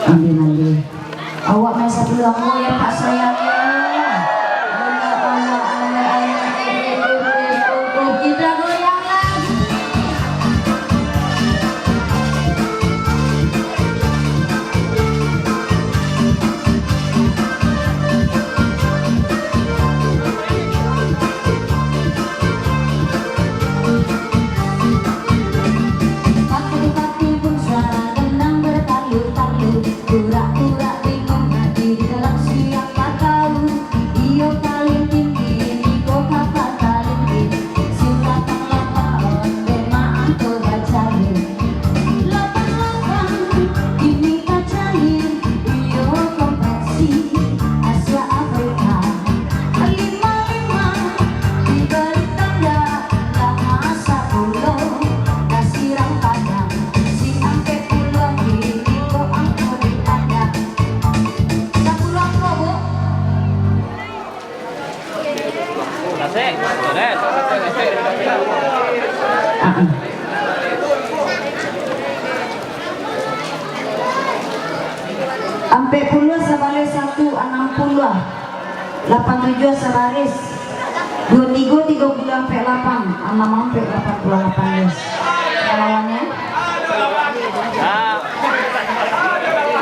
Ambil. Awak main satu doang ya Pak sayang ya. Kita goyang lagi. Pati-pati pun suara gendang bertalu-talu, pura-pura bingung hati di dalam siapa tahu. Iyo paling tinggi, iko kakak paling tinggi, silapang-lapang onde maang ko bacain. Lapang-lapang ini kacain, iyo kompleksi Asia Afrika. Lima-lima dibalik tanda lama sapulo, kasirang padang si angke pulau ini kok angko ditanda. Sapulo angko bu. Ampe puluh sabale 160, 87 sebaris, 23 30 ampe 8, 6 ampe 88 guys. Lawannya?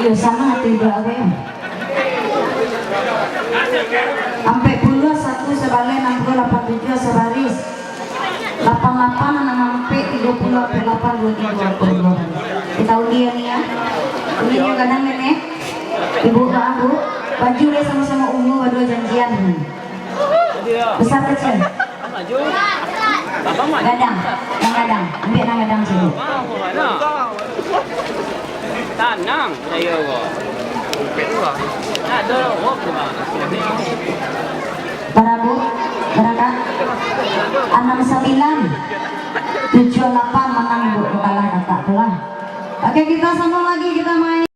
Iya sama hati berapa ya? Ampe puluh 1 sebale 60 87 sebaris, 88 6 ampe 30 ampe 8 23 kita undi ya nih ya. Undinya kadang nenek. Ibu bu, baju deh sama-sama ungu, berdua janjian. Besar kecil. Gadang, yang gadang, ambil yang gadang sini. Tanam saya kok. Ada loh, Para bu, berangkat 69 78 menang ibu kalah kakak telah. Oke kita sama lagi kita main.